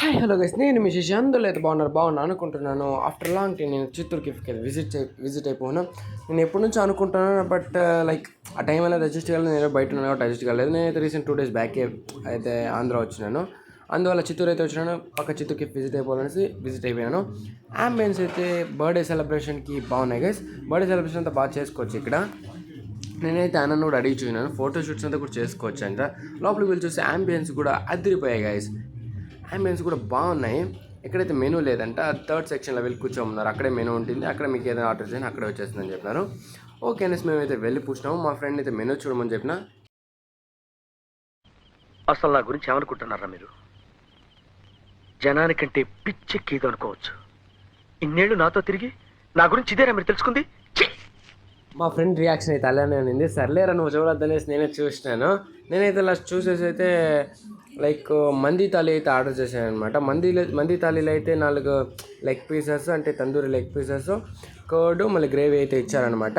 Hi hello guys, నేను మీ శశి. అందులో అయితే బాగున్నా అనుకుంటున్నాను. ఆఫ్టర్ లాంగ్ టైం నేను చిత్తూరుకి విజిట్ అయిపోయినా. నేను ఎప్పటి నుంచో అనుకుంటున్నాను, బట్ లైక్ ఆ టైం అనేది అడ్జస్ట్ కాలేదు. నేను బయట ఉన్నా కాబట్టి అడ్జస్ట్ కాలేదు. నేనైతే రీసెంట్ 2 days బ్యాక్ అయితే ఆంధ్ర వచ్చినాను. అందువల్ల చిత్తూరు అయితే వచ్చినాను. పక్క చిత్తూరుకి విజిట్ అయిపోయాను. అంబియన్స్ అయితే బర్త్డే సెలబ్రేషన్కి బాగున్నాయి గైస్. బర్త్డే సెలబ్రేషన్ అంతా బాగా చేసుకోవచ్చు ఇక్కడ. నేనైతే అన్నను కూడా అడిగి చూసినాను, ఫోటోషూట్స్ అంతా కూడా చేసుకోవచ్చు అంట. లోపలికి వెళ్ళి చూస్తే అంబియన్స్ కూడా అదిరిపోయాయి గైస్. అంబియన్స్ కూడా బాగున్నాయి. ఎక్కడైతే మెనూ లేదంట, థర్డ్ సెక్షన్లో వెళ్ళి కూర్చోమన్నారు. అక్కడే మెనూ ఉంటుంది, అక్కడ మీకు ఏదైనా ఆర్డర్ చేయండి, అక్కడే వచ్చేస్తుందని చెప్పినారు. ఓకే అనేసి మేమైతే వెళ్ళి పూసినాము. మా ఫ్రెండ్ అయితే మెనూ చూడమని చెప్పిన. అసలు నా గురించి ఏమనుకుంటున్నారా మీరు? జనానికంటే పిచ్చెక్కిదో అనుకోవచ్చు. ఇన్నేళ్ళు నాతో తిరిగి నా గురించి ఇదేనా మీరు తెలుసుకుంది? మా ఫ్రెండ్ రియాక్షన్ అయితే అలానే ఉంది. సర్లేరా నువ్వు చూడొద్దనేసి నేనే చూసినాను. నేనైతే లాస్ట్ చూసేసి అయితే లైక్ మంది థాలీ అయితే ఆర్డర్ చేశాను అనమాట. మంది థాలీలో అయితే 4 లెగ్ పీసెస్, అంటే తందూరి లెగ్ పీసెస్, కర్డ్, మళ్ళీ గ్రేవీ అయితే ఇచ్చారనమాట.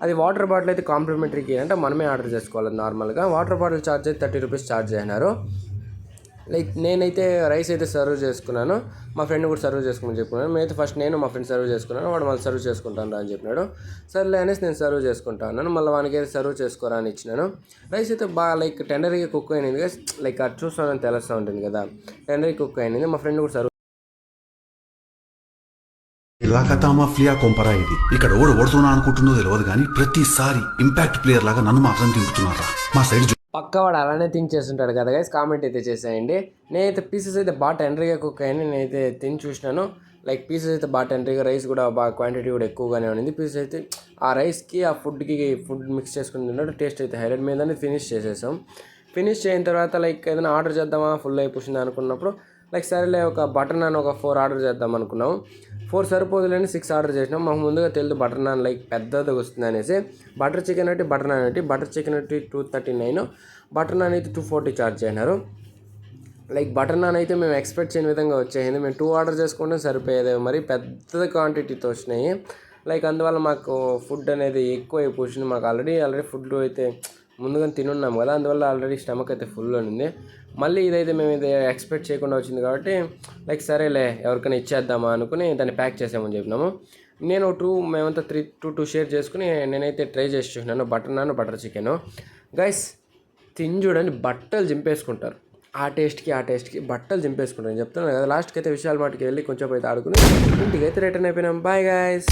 అది వాటర్ బాటిల్ అయితే కాంప్లిమెంటరీకి అంటే మనమే ఆర్డర్ చేసుకోవాలి నార్మల్గా. వాటర్ బాటిల్ ఛార్జ్ అయితే 30 రూపీస్ ఛార్జ్ చేసినారు. లైక్ నేనైతే రైస్ అయితే సర్వ్ చేసుకున్నాను, మా ఫ్రెండ్ కూడా సర్వ్ చేసుకుని చెప్పుకున్నాను. మేమైతే ఫస్ట్ నేను మా ఫ్రెండ్ సర్వ్ చేసుకున్నాను, వాడు మళ్ళీ సర్వ్ చేసుకుంటాను అని చెప్పినాడు. సర్లే అనేసి నేను సర్వ్ చేసుకుంటా అన్నాను. మళ్ళీ వానికి అయితే సర్వ్ చేసుకోరా అని ఇచ్చినాను. రైస్ అయితే బాగా లైక్ టెండర్గా కుక్ అయినది, లైక్ అది చూస్తానని తెలుస్తూ ఉంటుంది కదా, టెండర్గా కుక్ అయినది. మా ఫ్రెండ్ కూడా సర్వ్ లాకతా మాఫియా కొంపరా ఇది. ఇక్కడ ఓడుతున్నా అనుకుంటుందో తెలియదు కానీ ప్రతిసారి ఇంపాక్ట్ ప్లేయర్ లాగా నన్ను మాత్రం తింటున్నారా మా సైడ్. పక్కవాడు అలానే థింక్ చేస్తుంటాడు కదా గైస్. కామెంట్ అయితే చేసేయండి. నేనైతే పీసెస్ అయితే బాగా టెండర్గా కుక్ అయ్యాయి. నేనైతే తిని చూసినాను. లైక్ పీసెస్ అయితే బాగా టెండర్గా, రైస్ కూడా బాగా క్వాంటిటీ కూడా ఎక్కువగానే ఉంది. పీసెస్ అయితే ఆ రైస్కి ఆ ఫుడ్ మిక్స్ చేసుకుని తిన్నాడు. టేస్ట్ అయితే హైలైట్ మీదనే ఫినిష్ చేసేసాం. ఫినిష్ అయిన తర్వాత లైక్ ఏదైనా ఆర్డర్ చేద్దామా, ఫుల్ అయిపోయింది అనుకున్నప్పుడు లైక్ సరేలే ఒక బటర్ నాన్ ఒక 4 ఆర్డర్ చేద్దాం అనుకున్నాం. 4 సరిపోదులేని 6 ఆర్డర్ చేసినాం. మాకు ముందుగా తెలియదు బటర్ నాన్ లైక్ పెద్దది వస్తుంది అనేసి. బటర్ చికెన్ అయితే బటర్ చికెన్ అయితే 239, బటర్ నాన్ అయితే 240 ఛార్జ్ అయినారు. లైక్ బటర్ నాన్ అయితే మేము ఎక్స్పెక్ట్ చేయని విధంగా వచ్చేసింది. మేము 2 ఆర్డర్ చేసుకుంటే సరిపోయేది, మరి పెద్ద క్వాంటిటీతో వచ్చినాయి. లైక్ అందువల్ల మాకు ఫుడ్ అనేది ఎక్కువ అయిపోయింది. మాకు ఆల్రెడీ ఫుడ్ అయితే ముందుగా తినున్నాం కదా, అందువల్ల ఆల్రెడీ స్టమక్ అయితే ఫుల్ ఉంది. మళ్ళీ ఇదైతే మేము ఇది ఎక్స్పెక్ట్ చేయకుండా వచ్చింది కాబట్టి లైక్ సరేలే ఎవరికైనా ఇచ్చేద్దామా అనుకుని దాన్ని ప్యాక్ చేసామని చెప్పినాము. నేను మేమంతా 2 షేర్ చేసుకుని నేనైతే ట్రై చేసి చూసినాను butter non, butter chicken. Guys తిని చూడండి, బట్టలు చింపేసుకుంటారు. ఆ టేస్ట్కి బట్టలు చింపేసుకుంటారు. నేను చెప్తున్నాను కదా. లాస్ట్కి అయితే విశాల్ మార్ట్కి వెళ్ళి కొంచెం అయితే ఆడుకుని ఇంటికి అయితే రిటర్న్ అయిపోయినాం. Bye guys.